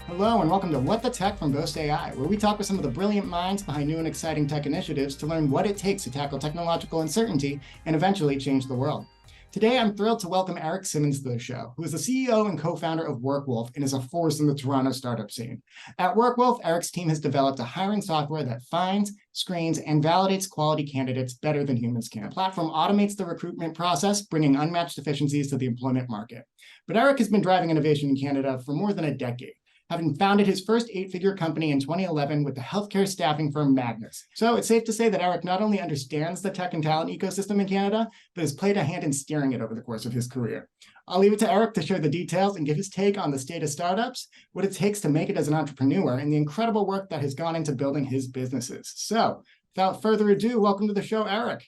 Hello and welcome to What the Tech from Boast AI, where we talk with some of the brilliant minds behind new and exciting tech initiatives to learn what it takes to tackle technological uncertainty and eventually change the world. Today, I'm thrilled to welcome Erik Simins to the show, who is the CEO and co-founder of Workwolf and is a force in the Toronto startup scene. At Workwolf, Erik's team has developed a hiring software that finds, screens, and validates quality candidates better than humans can. The platform automates the recruitment process, bringing unmatched efficiencies to the employment market. But Erik has been driving innovation in Canada for more than a decade, having founded his first eight-figure company in 2011 with the healthcare staffing firm MAGNUS. So it's safe to say that Erik not only understands the tech and talent ecosystem in Canada, but has played a hand in steering it over the course of his career. I'll leave it to Erik to share the details and give his take on the state of startups, what it takes to make it as an entrepreneur, and the incredible work that has gone into building his businesses. So without further ado, welcome to the show, Erik.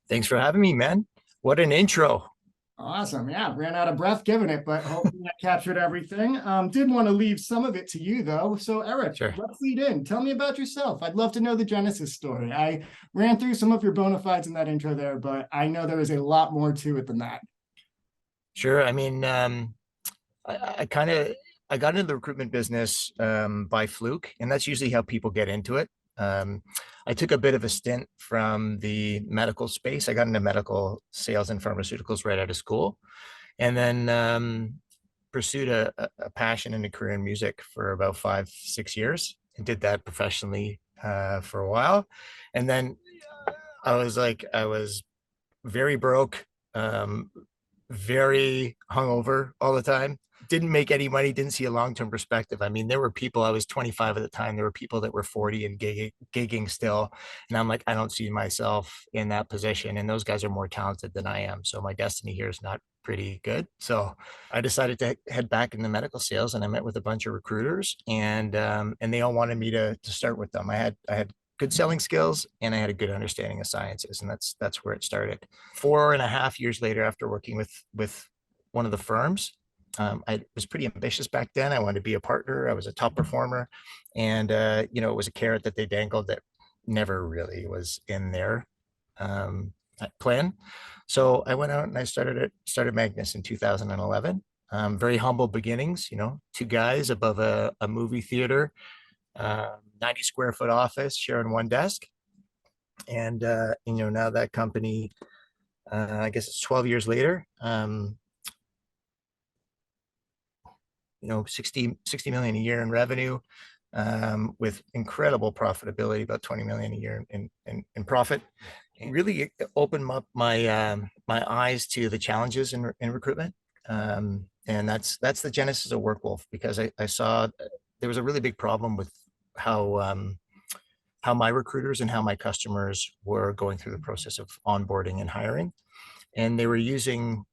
Thanks for having me, man. What an intro. Awesome. Yeah, ran out of breath giving it, but hopefully I captured everything. Did want to leave some of it to you, though. So, Erik, Sure. let's lead in. Tell me about yourself. I'd love to know the Genesis story. I ran through some of your bona fides in that intro there, but I know there is a lot more to it than that. Sure. I mean, I got into the recruitment business by fluke, and that's usually how people get into it. I took a bit of a stint from the medical space. I got into medical sales and pharmaceuticals right out of school, and then pursued a passion and a career in music for about 5, 6 years, and did that professionally for a while. And then I was very broke, very hungover all the time, didn't make any money, didn't see a long-term perspective. I mean, there were people, I was 25 at the time, there were people that were 40 and gigging still. And I'm like, I don't see myself in that position. And those guys are more talented than I am. So my destiny here is not pretty good. So I decided to head back into medical sales, and I met with a bunch of recruiters, and they all wanted me to start with them. I had good selling skills, and I had a good understanding of sciences, and that's where it started. 4.5 years later, after working with one of the firms, I was pretty ambitious back then. I wanted to be a partner. I was a top performer, and it was a carrot that they dangled that never really was in their plan. So I went out and I started MAGNUS in 2011. Very humble beginnings, two guys above a movie theater, 90 square foot office, sharing one desk. And now that company, I guess it's 12 years later, 60 million a year in revenue, with incredible profitability, about 20 million a year in profit. It really opened up my eyes to the challenges in recruitment. And that's the genesis of Workwolf, because I saw there was a really big problem with how my recruiters and how my customers were going through the process of onboarding and hiring. And they were using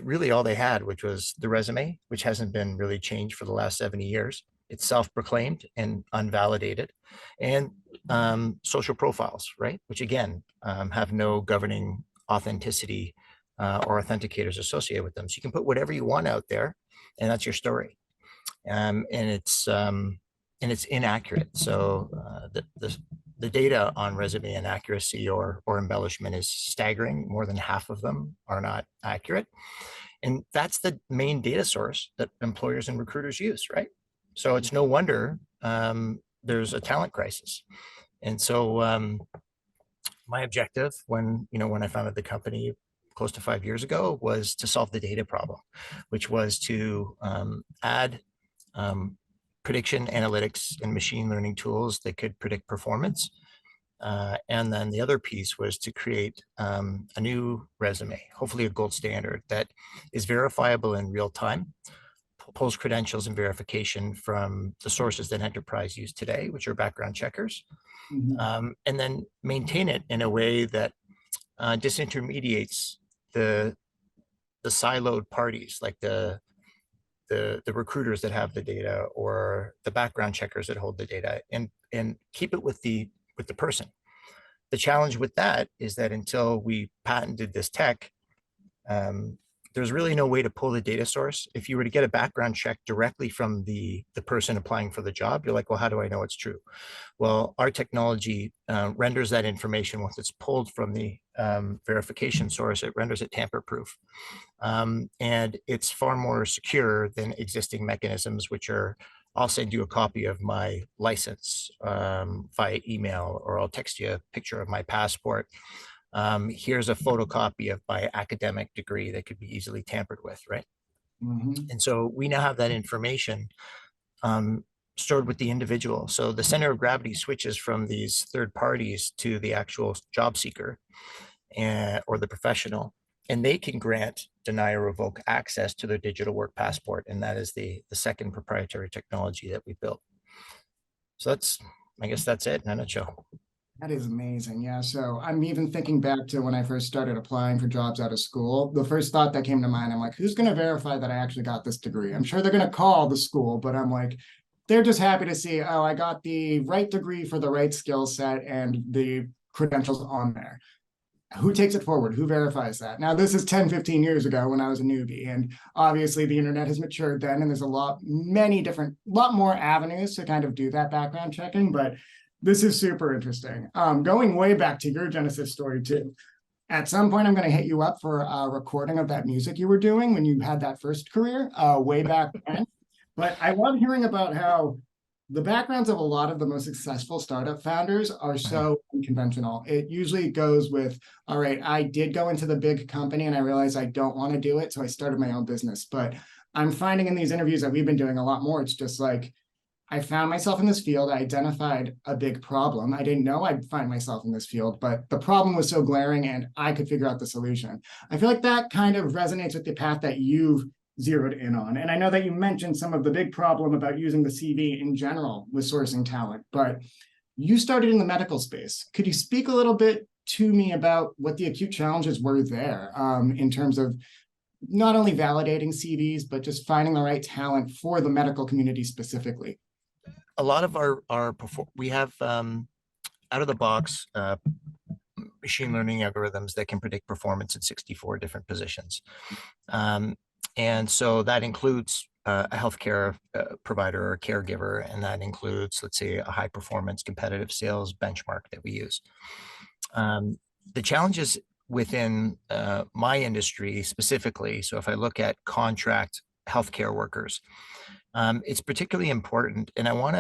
really all they had, which was the resume, which hasn't been really changed for the last 70 years. It's self-proclaimed and unvalidated, and social profiles, right? Which again, have no governing authenticity or authenticators associated with them. So you can put whatever you want out there, and that's your story. And it's inaccurate. So the data on resume inaccuracy or embellishment is staggering. More than half of them are not accurate. And that's the main data source that employers and recruiters use, right? So it's no wonder there's a talent crisis. And so my objective when I founded the company close to 5 years ago was to solve the data problem, which was to add prediction analytics and machine learning tools that could predict performance. And then the other piece was to create a new resume, hopefully a gold standard that is verifiable in real time, pulls credentials and verification from the sources that enterprise use today, which are background checkers, and then maintain it in a way that disintermediates the siloed parties, like the recruiters that have the data or the background checkers that hold the data, and keep it with the person. The challenge with that is that until we patented this tech, there's really no way to pull the data source. If you were to get a background check directly from the person applying for the job, you're like, well, how do I know it's true? Well, our technology renders that information once it's pulled from the verification source. It renders it tamper-proof. And it's far more secure than existing mechanisms, which are I'll send you a copy of my license via email, or I'll text you a picture of my passport. Here's a photocopy of my academic degree that could be easily tampered with, right? Mhm. And so we now have that information um, stored with the individual. So the center of gravity switches from these third parties to the actual job seeker or the professional, and they can grant, deny, or revoke access to their digital work passport. And that is the second proprietary technology that we built. So I guess that's it in a nutshell. That is amazing. Yeah. So I'm even thinking back to when I first started applying for jobs out of school. The first thought that came to mind, I'm like, who's going to verify that I actually got this degree? I'm sure they're going to call the school, but I'm like, they're just happy to see, oh, I got the right degree for the right skill set and the credentials on there. Who takes it forward? Who verifies that? Now, this is 10, 15 years ago when I was a newbie. And obviously the internet has matured then, and there's a lot more avenues to kind of do that background checking. But this is super interesting. Going way back to your Genesis story too. At some point, I'm going to hit you up for a recording of that music you were doing when you had that first career way back then. But I love hearing about how the backgrounds of a lot of the most successful startup founders are so unconventional. It usually goes with, all right, I did go into the big company and I realized I don't want to do it, so I started my own business. But I'm finding in these interviews that we've been doing a lot more, it's just like, I found myself in this field. I identified a big problem. I didn't know I'd find myself in this field, but the problem was so glaring and I could figure out the solution. I feel like that kind of resonates with the path that you've zeroed in on. And I know that you mentioned some of the big problem about using the CV in general with sourcing talent, but you started in the medical space. Could you speak a little bit to me about what the acute challenges were there in terms of not only validating CVs, but just finding the right talent for the medical community specifically? A lot of we have out of the box machine learning algorithms that can predict performance in 64 different positions. And so that includes a healthcare provider or caregiver, and that includes, let's say, a high performance competitive sales benchmark that we use. The challenges within my industry specifically, so if I look at contract healthcare workers, it's particularly important, and I want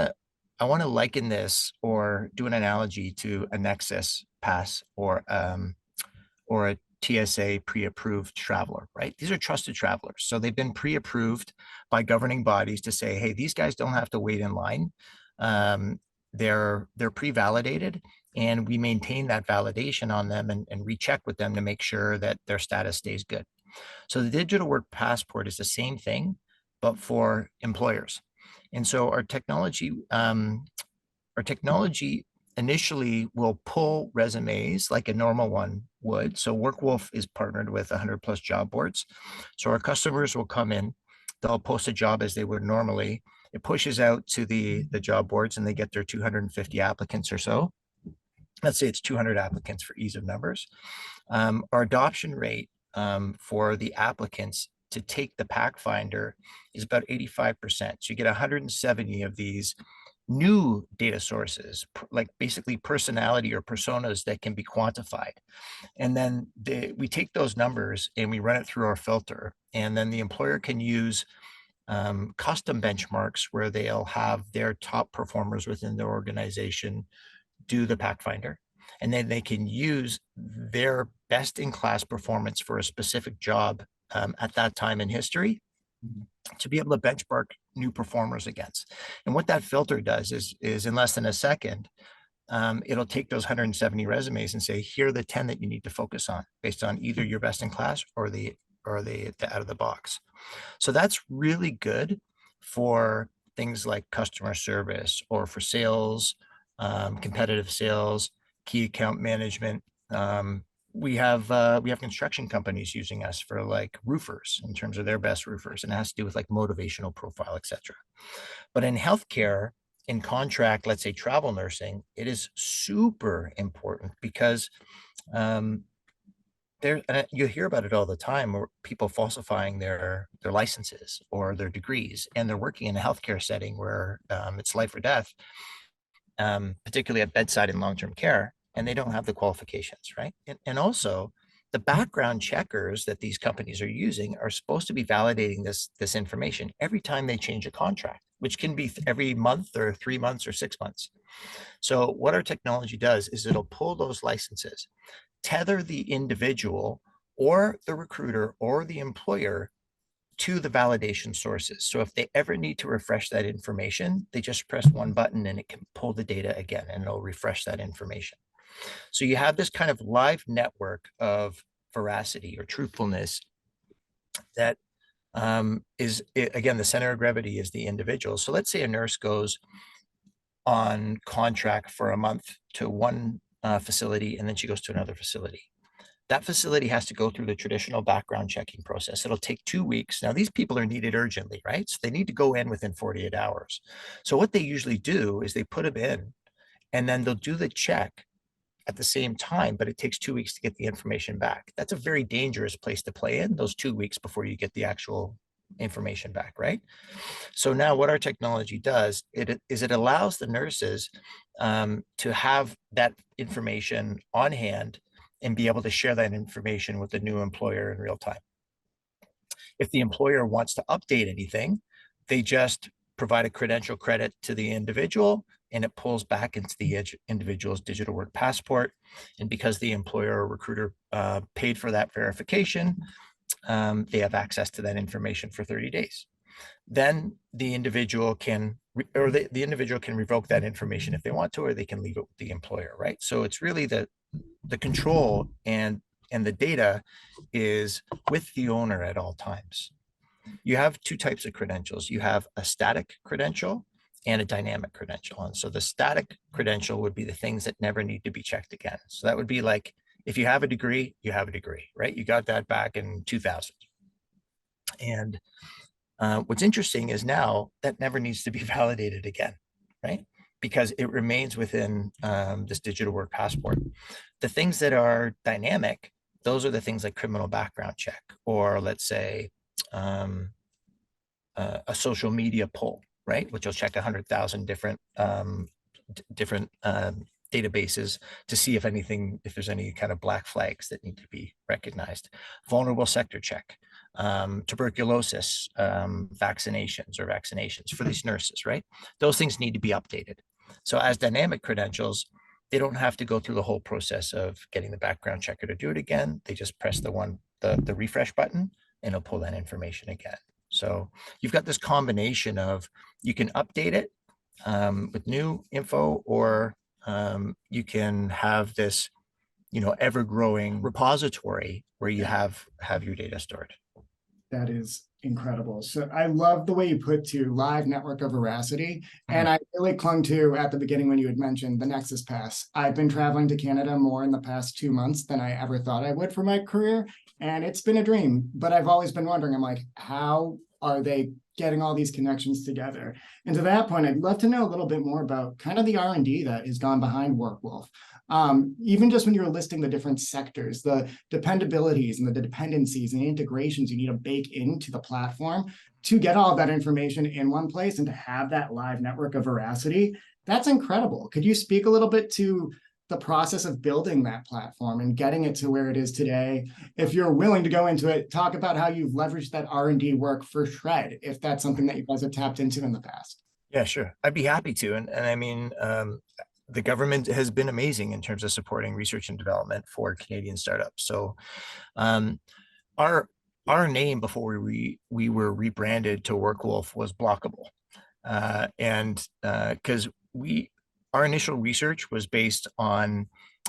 to liken this or do an analogy to a Nexus pass or a TSA pre-approved traveler, right? These are trusted travelers. So they've been pre-approved by governing bodies to say, hey, these guys don't have to wait in line. They're pre-validated, and we maintain that validation on them and recheck with them to make sure that their status stays good. So the digital work passport is the same thing, but for employers. And so our technology initially will pull resumes like a normal one would. So Workwolf is partnered with 100 plus job boards. So our customers will come in, they'll post a job as they would normally. It pushes out to the job boards and they get their 250 applicants or so. Let's say it's 200 applicants for ease of numbers. Our adoption rate for the applicants to take the pack finder is about 85%. So you get 170 of these new data sources, like basically personality or personas that can be quantified. And then we take those numbers and we run it through our filter. And then the employer can use custom benchmarks where they'll have their top performers within their organization do the pack finder. And then they can use their best in class performance for a specific job at that time in history to be able to benchmark new performers against. And what that filter does is in less than a second, it'll take those 170 resumes and say, here are the 10 that you need to focus on based on either your best in class or the out of the box. So that's really good for things like customer service or for sales, competitive sales, key account management. We have construction companies using us for like roofers in terms of their best roofers, and it has to do with like motivational profile, etc. But in healthcare, in contract, let's say travel nursing, it is super important because you hear about it all the time, or people falsifying their licenses or their degrees, and they're working in a healthcare setting where it's life or death, particularly at bedside and long-term care, and they don't have the qualifications, right? And also, the background checkers that these companies are using are supposed to be validating this information every time they change a contract. which can be every month or 3 months or 6 months. So what our technology does is it'll pull those licenses, tether the individual or the recruiter or the employer to the validation sources. So if they ever need to refresh that information, they just press one button and it can pull the data again and it'll refresh that information. So you have this kind of live network of veracity or truthfulness that again, the center of gravity is the individual. So let's say a nurse goes on contract for a month to one facility and then she goes to another facility. That facility has to go through the traditional background checking process. It'll take 2 weeks. Now, these people are needed urgently, right? So they need to go in within 48 hours. So what they usually do is they put them in and then they'll do the check at the same time, but it takes 2 weeks to get the information back. That's a very dangerous place to play in, those 2 weeks before you get the actual information back, right? So now what our technology does is it allows the nurses to have that information on hand and be able to share that information with the new employer in real time. If the employer wants to update anything, they just provide a credential credit to the individual and it pulls back into the individual's digital work passport. And because the employer or recruiter paid for that verification, they have access to that information for 30 days. Then the individual can, or the individual can revoke that information if they want to, or they can leave it with the employer, right? So it's really the control and the data is with the owner at all times. You have two types of credentials. You have a static credential and a dynamic credential. And so the static credential would be the things that never need to be checked again. So that would be like, if you have a degree, you have a degree, right? You got that back in 2000. And what's interesting is now that never needs to be validated again, right? Because it remains within this digital work passport. The things that are dynamic, those are the things like criminal background check, or let's say a social media poll, right? Which will check 100,000 different databases to see if there's any kind of black flags that need to be recognized. Vulnerable sector check, tuberculosis, vaccinations for these nurses, right? Those things need to be updated. So as dynamic credentials, they don't have to go through the whole process of getting the background checker to do it again. They just press the refresh button and it'll pull that information again. So you've got this combination of, you can update it with new info, or you can have this, ever-growing repository where you have your data stored. That is incredible. So I love the way you put to live network of veracity. And I really clung to at the beginning when you had mentioned the Nexus Pass. I've been traveling to Canada more in the past 2 months than I ever thought I would for my career. And it's been a dream, but I've always been wondering, I'm like, how are they getting all these connections together? And to that point, I'd love to know a little bit more about kind of the R&D that has gone behind Workwolf. Even just when you're listing the different sectors, the dependabilities and the dependencies and integrations you need to bake into the platform to get all of that information in one place and to have that live network of veracity, that's incredible. Could you speak a little bit to the process of building that platform and getting it to where it is today? If you're willing to go into it, talk about how you've leveraged that R&D work for Shred, if that's something that you guys have tapped into in the past. Yeah, sure. I'd be happy to. And I mean, the government has been amazing in terms of supporting research and development for Canadian startups. So our name before we were rebranded to Workwolf was Blockable. And because our initial research was based on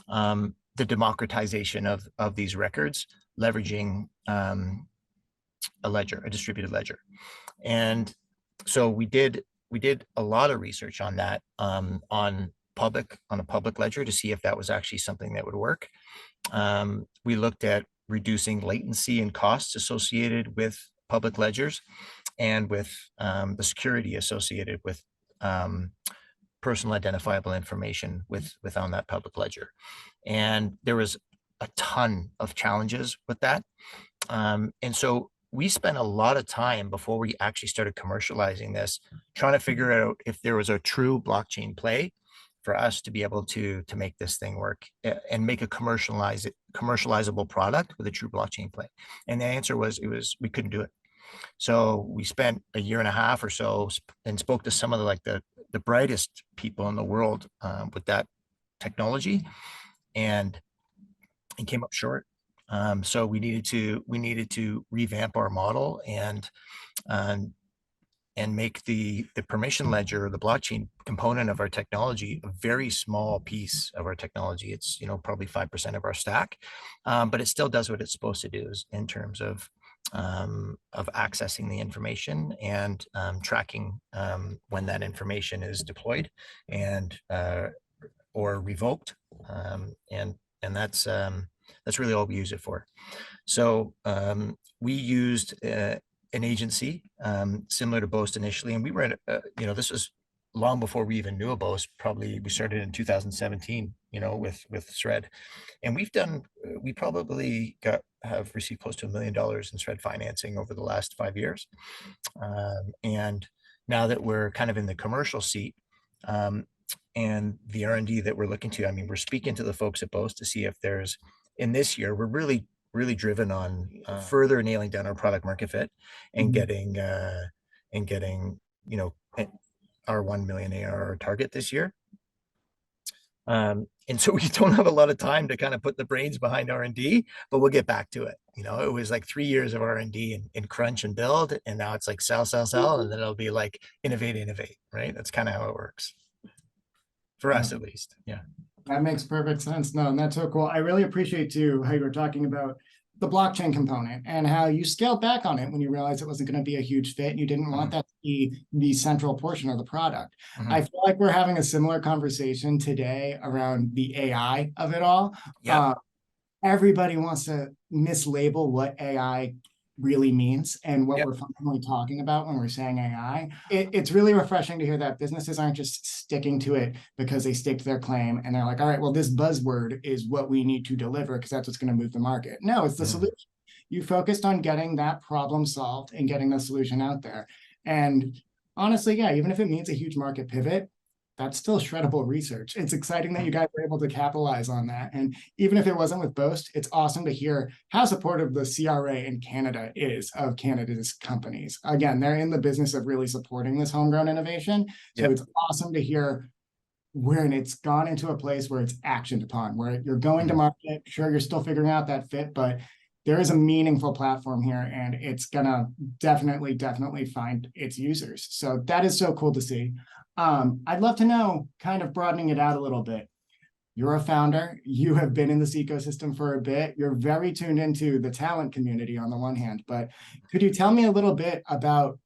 the democratization of these records, leveraging a distributed ledger. And so we did a lot of research on that, on a public ledger to see if that was actually something that would work. We looked at reducing latency and costs associated with public ledgers and with the security associated with personal identifiable information on that public ledger. And there was a ton of challenges with that. And so we spent a lot of time before we actually started commercializing this, trying to figure out if there was a true blockchain play for us to be able to make this thing work and make a commercializable product with a true blockchain play. And the answer was we couldn't do it. So we spent a year and a half or so and spoke to some of the brightest people in the world with that technology, and came up short. So we needed to revamp our model um, and make the permission ledger, the blockchain component of our technology, a very small piece of our technology. It's probably 5% of our stack, but it still does what it's supposed to do is in terms of accessing the information and tracking when that information is deployed and or revoked, and that's really all we use it for. So we used an agency similar to Boast initially, and we were at this was long before we even knew of Boast. Probably we started in 2017, with Shred, and we probably have received close to $1 million in Shred financing over the last 5 years, and now that we're kind of in the commercial seat. And the R&D that we're looking to, I mean, we're speaking to the folks at Boast to see if there's, in this year, we're really driven on further nailing down our product market fit and getting our 1 million ARR target this year. And so we don't have a lot of time to kind of put the brains behind R&D, but we'll get back to it. It was like 3 years of R&D and crunch and build, and now it's like sell, and then it'll be like innovate, right? That's kind of how it works for us, at least. Yeah. That makes perfect sense. No, and that's so cool. I really appreciate too how you were talking about the blockchain component and how you scaled back on it when you realized it wasn't going to be a huge fit. You didn't want that to be the central portion of the product. I feel like we're having a similar conversation today around the AI of it all. Yeah. Everybody wants to mislabel what AI really means and what we're functionally talking about when we're saying AI. It's really refreshing to hear that businesses aren't just sticking to it because they staked their claim and they're like, all right, well, this buzzword is what we need to deliver because that's what's going to move the market. No, it's the solution. You focused on getting that problem solved and getting the solution out there. And honestly, yeah, even if it means a huge market pivot, that's still shreddable research. It's exciting that you guys were able to capitalize on that. And even if it wasn't with Boast, it's awesome to hear how supportive the CRA in Canada is of Canada's companies. Again, they're in the business of really supporting this homegrown innovation. So it's awesome to hear when it's gone into a place where it's actioned upon, where you're going to market. Sure, you're still figuring out that fit, but there is a meaningful platform here and it's gonna definitely find its users. So that is so cool to see. I'd love to know, kind of broadening it out a little bit. You're a founder. You have been in this ecosystem for a bit. You're very tuned into the talent community on the one hand, but could you tell me a little bit about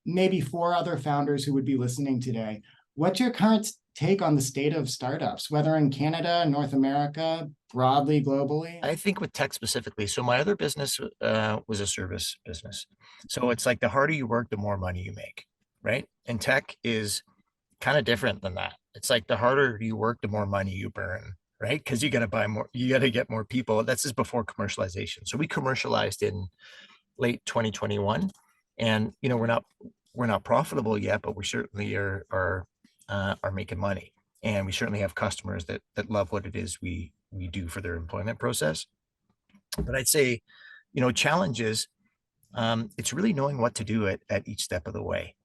maybe 4 other founders who would be listening today? What's your current take on the state of startups, whether in Canada, North America, broadly, globally? I think with tech specifically. So my other business was a service business. So it's like the harder you work, the more money you make, right? And tech is kind of different than that. It's like the harder you work, the more money you burn, right? Because you got to buy more, you got to get more people. That's just before commercialization. So we commercialized in late 2021, and we're not profitable yet, but we certainly are making money, and we certainly have customers that love what it is we do for their employment process. But I'd say, challenges. It's really knowing what to do at each step of the way.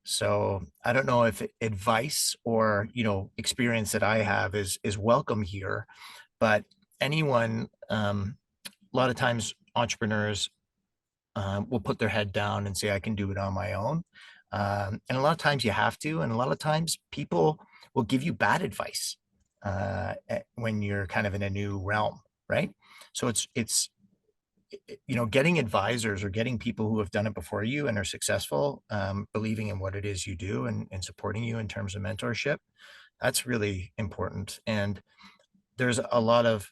So I don't know if advice or, experience that I have is welcome here, but anyone, a lot of times entrepreneurs will put their head down and say, I can do it on my own. And a lot of times you have to, and a lot of times people will give you bad advice when you're kind of in a new realm, right? So it's getting advisors or getting people who have done it before you and are successful, believing in what it is you do and supporting you in terms of mentorship. That's really important. And there's a lot of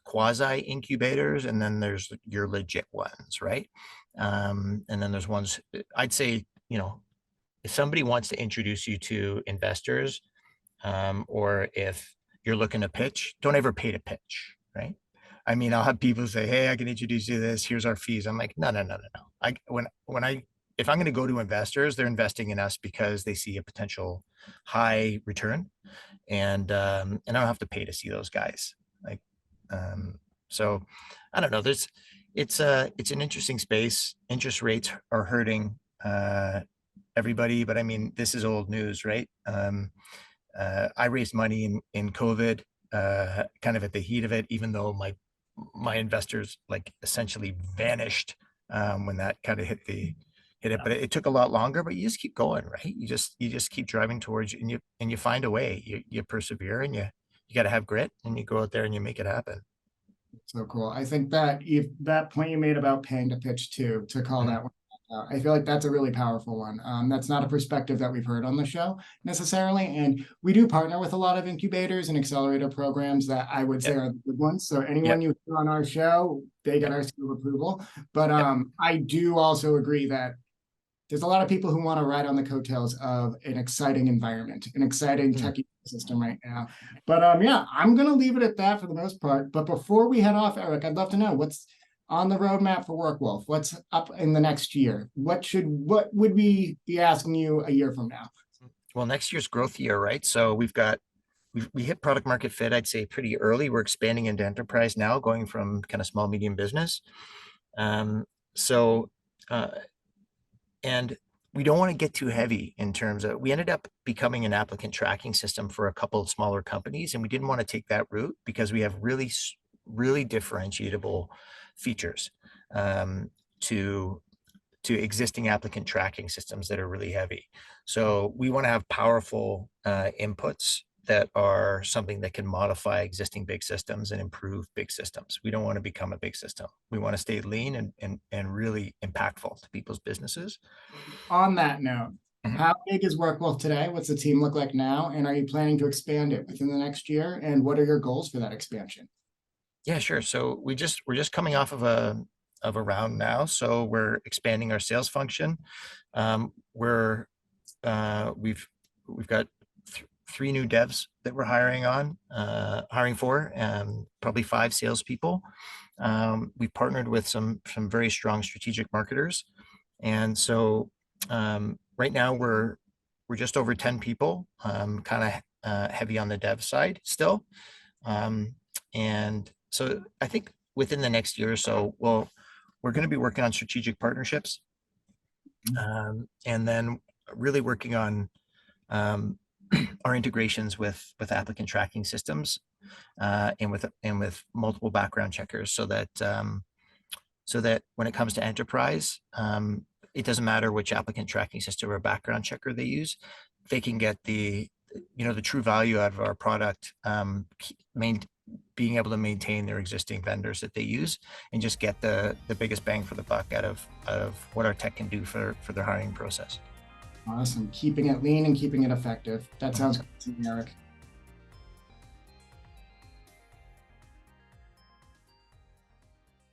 quasi incubators, and then there's your legit ones, right? And then there's ones, I'd say, if somebody wants to introduce you to investors, or if you're looking to pitch, don't ever pay to pitch, right? I mean, I'll have people say, "Hey, I can introduce you to this. Here's our fees." I'm like, no. If I'm going to go to investors, they're investing in us because they see a potential high return, and I don't have to pay to see those guys. Like, so I don't know. it's an interesting space. Interest rates are hurting everybody, but I mean, this is old news, right? I raised money in COVID, kind of at the heat of it, even though my investors like essentially vanished when that kind of hit it. But it took a lot longer. But you just keep going, right? You just keep driving towards and you find a way. You persevere and you got to have grit and you go out there and you make it happen. So cool. I think that if that point you made about paying to pitch too, to call Mhm. that one out, I feel like that's a really powerful one. That's not a perspective that we've heard on the show necessarily. And we do partner with a lot of incubators and accelerator programs that I would say Yep. are the good ones. So Yep. anyone you hear on our show, they get Yep. our seal of approval. But Yep. I do also agree that there's a lot of people who want to ride on the coattails of an exciting environment, an exciting Mm. tech ecosystem right now. But yeah, I'm going to leave it at that for the most part. But before we head off, Erik, I'd love to know what's on the roadmap for Workwolf. What's up in the next year? What would we be asking you a year from now? Well, next year's growth year, right? So we hit product market fit, I'd say pretty early. We're expanding into enterprise now, going from kind of small, medium business. So, uh, and we don't want to get too heavy in terms of, we ended up becoming an applicant tracking system for a couple of smaller companies. And we didn't want to take that route because we have really differentiable features to existing applicant tracking systems that are really heavy. So we want to have powerful inputs that are something that can modify existing big systems and improve big systems. We don't want to become a big system. We want to stay lean and really impactful to people's businesses. On that note, Mhm. how big is Workwolf today? What's the team look like now? And are you planning to expand it within the next year? And what are your goals for that expansion? Yeah, sure. So we're just coming off of a round now. So we're expanding our sales function. We're we've got three new devs that we're hiring for, probably 5 salespeople. We've partnered with some very strong strategic marketers, and so right now we're just over 10 people, kind of heavy on the dev side still, and so I think within the next year or so, we're going to be working on strategic partnerships, and then really working on um, our integrations with applicant tracking systems, and with multiple background checkers, so that when it comes to enterprise, it doesn't matter which applicant tracking system or background checker they use, they can get the the true value out of our product, being able to maintain their existing vendors that they use and just get the biggest bang for the buck out of what our tech can do for their hiring process. Awesome. Keeping it lean and keeping it effective. That Mhm. sounds good to me, Erik.